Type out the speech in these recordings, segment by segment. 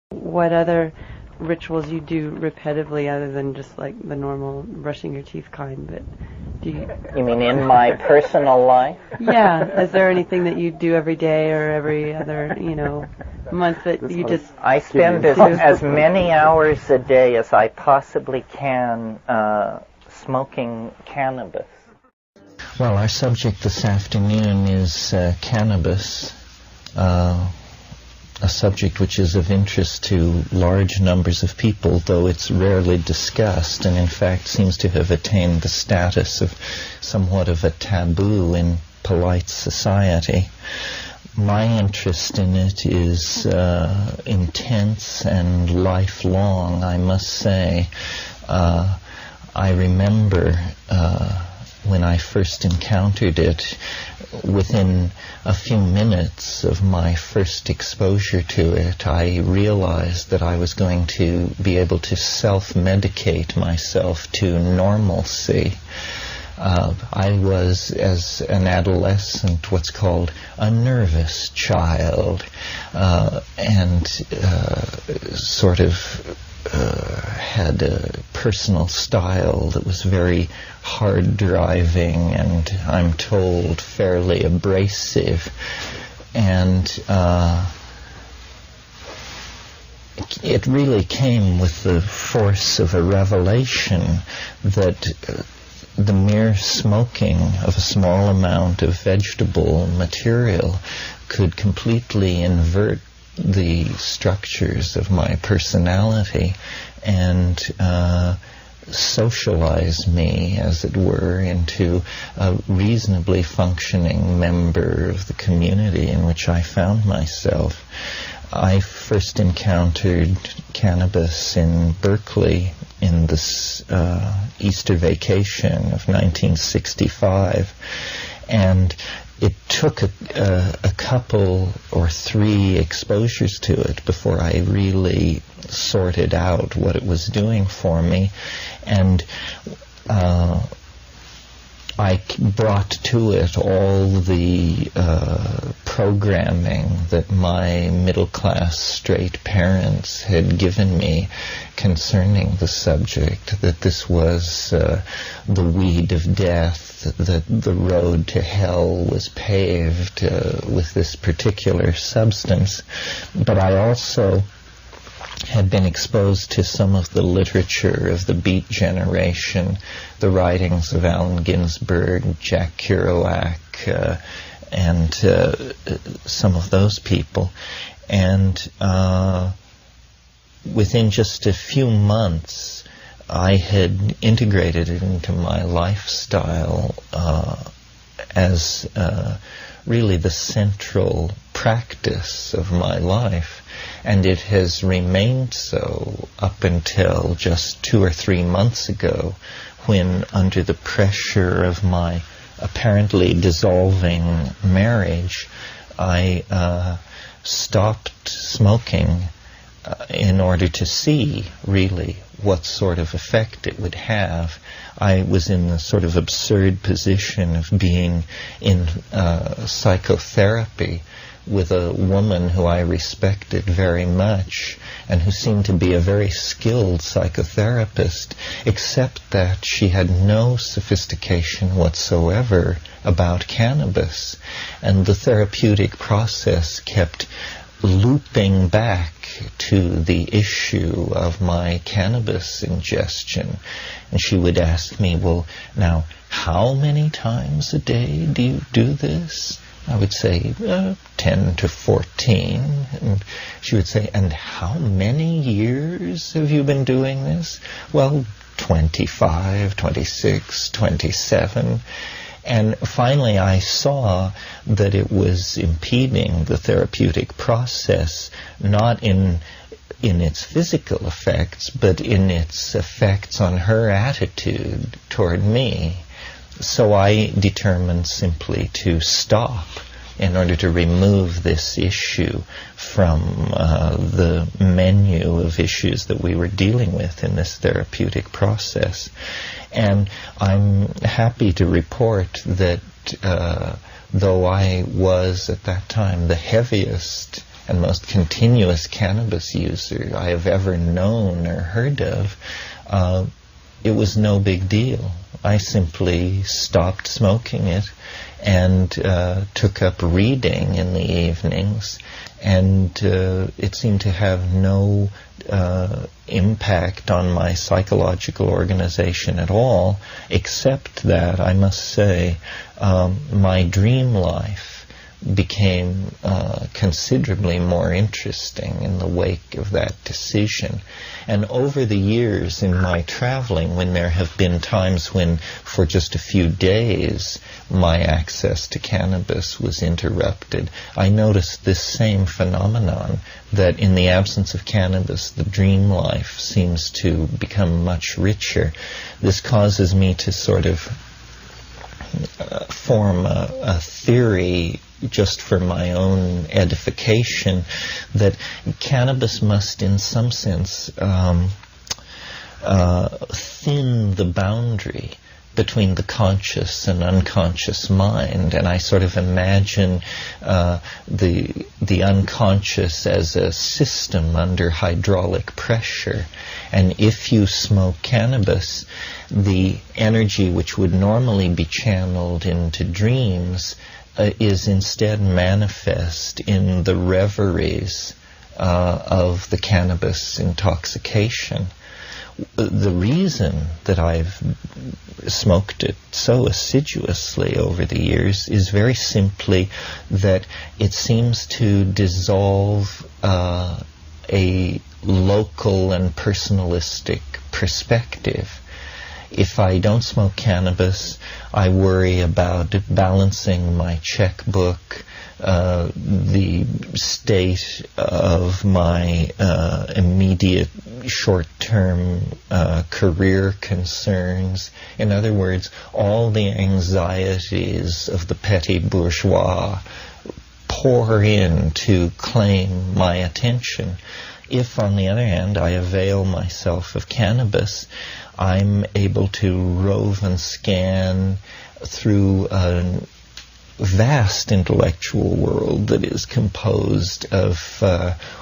What other rituals you do repetitively other than just like the normal brushing your teeth kind, but do you... You mean in my personal life? Yeah. Is there anything that you do every day or every other, month that you just... I spend as many hours a day as I possibly can smoking cannabis. Well, our subject this afternoon is cannabis, a subject which is of interest to large numbers of people, though it's rarely discussed, and in fact seems to have attained the status of somewhat of a taboo in polite society. My interest in it is intense and lifelong, I must say. I remember when I first encountered it, within a few minutes of my first exposure to it, I realized that I was going to be able to self-medicate myself to normalcy. I was, as an adolescent, what's called a nervous child, and sort of had a personal style that was very hard driving and, I'm told, fairly abrasive. And it really came with the force of a revelation that the mere smoking of a small amount of vegetable material could completely invert the structures of my personality and socialize me, as it were, into a reasonably functioning member of the community in which I found myself. I first encountered cannabis in Berkeley in this Easter vacation of 1965, and it took a couple or three exposures to it before I really sorted out what it was doing for me. And I brought to it all the programming that my middle-class straight parents had given me concerning the subject, that this was the weed of death, that the road to hell was paved with this particular substance. But I also had been exposed to some of the literature of the Beat generation, the writings of Allen Ginsberg, Jack Kerouac, and some of those people. And within just a few months, I had integrated it into my lifestyle as really the central practice of my life. And it has remained so up until just 2 or 3 months ago, when, under the pressure of my apparently dissolving marriage, I stopped smoking in order to see, really, what sort of effect it would have. I was in the sort of absurd position of being in psychotherapy with a woman who I respected very much and who seemed to be a very skilled psychotherapist, except that she had no sophistication whatsoever about cannabis. And the therapeutic process kept looping back to the issue of my cannabis ingestion. And she would ask me, well, now, how many times a day do you do this? I would say 10 to 14. And she would say, and how many years have you been doing this? Well, 25, 26, 27. And finally I saw that it was impeding the therapeutic process, not in its physical effects, but in its effects on her attitude toward me. So I determined simply to stop in order to remove this issue from the menu of issues that we were dealing with in this therapeutic process. And I'm happy to report that though I was at that time the heaviest and most continuous cannabis user I have ever known or heard of, it was no big deal. I simply stopped smoking it and took up reading in the evenings, and it seemed to have no impact on my psychological organization at all, except that, I must say, my dream life became considerably more interesting in the wake of that decision. And over the years in my traveling, when there have been times when for just a few days my access to cannabis was interrupted, I noticed this same phenomenon, that in the absence of cannabis the dream life seems to become much richer. This causes me to sort of form a theory, just for my own edification, that cannabis must in some sense thin the boundary between the conscious and unconscious mind. And I sort of imagine the unconscious as a system under hydraulic pressure. And if you smoke cannabis, the energy which would normally be channeled into dreams is instead manifest in the reveries of the cannabis intoxication. The reason that I've smoked it so assiduously over the years is very simply that it seems to dissolve a local and personalistic perspective. If I don't smoke cannabis, I worry about balancing my checkbook, the state of my immediate short-term career concerns. In other words, all the anxieties of the petty bourgeois pour in to claim my attention. If, on the other hand, I avail myself of cannabis, I'm able to rove and scan through a vast intellectual world that is composed of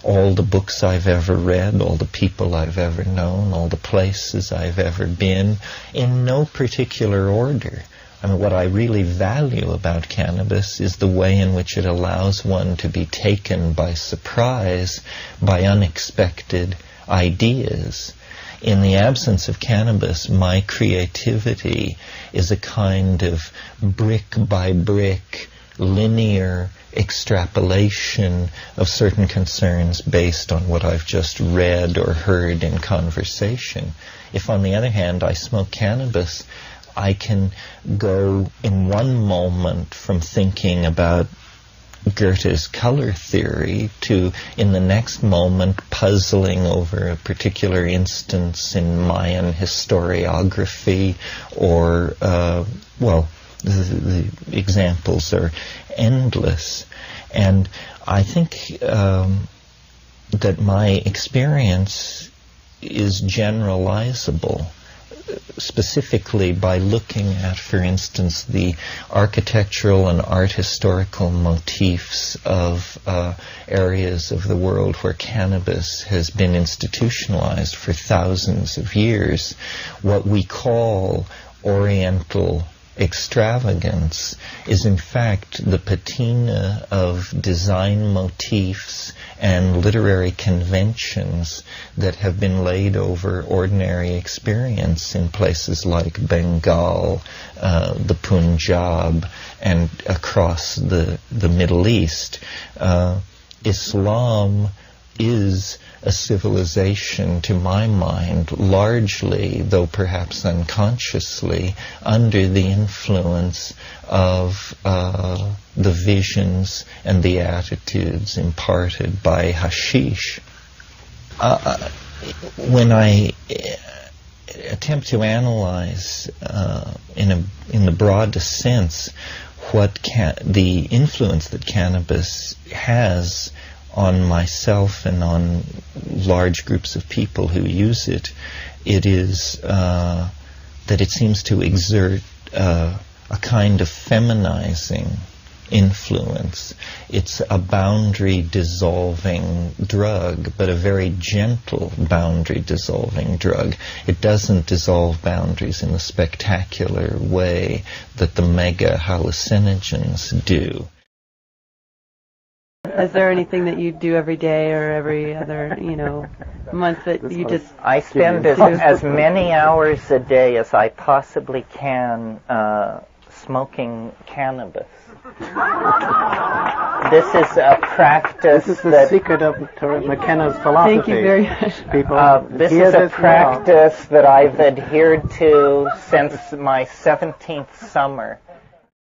all the books I've ever read, all the people I've ever known, all the places I've ever been, in no particular order. I mean, what I really value about cannabis is the way in which it allows one to be taken by surprise by unexpected ideas. In the absence of cannabis, my creativity is a kind of brick by brick, linear extrapolation of certain concerns based on what I've just read or heard in conversation. If, on the other hand, I smoke cannabis, I can go in one moment from thinking about Goethe's color theory to, in the next moment, puzzling over a particular instance in Mayan historiography, or, the examples are endless. And I think that my experience is generalizable, specifically by looking at, for instance, the architectural and art historical motifs of areas of the world where cannabis has been institutionalized for thousands of years. What we call Oriental extravagance is in fact the patina of design motifs and literary conventions that have been laid over ordinary experience in places like Bengal, the Punjab, and across the Middle East. Islam is a civilization, to my mind, largely, though perhaps unconsciously, under the influence of the visions and the attitudes imparted by hashish. When I attempt to analyze in the broadest sense what the influence that cannabis has on myself and on large groups of people who use it, it is that it seems to exert a kind of feminizing influence. It's a boundary-dissolving drug, but a very gentle boundary-dissolving drug. It doesn't dissolve boundaries in the spectacular way that the mega hallucinogens do. Is there anything that you do every day or every other, month that you just... I spend as many hours a day as I possibly can smoking cannabis. This is a practice. This is the secret of Terence McKenna's philosophy. Thank you very much. People, this is a practice that I've adhered to since my 17th summer.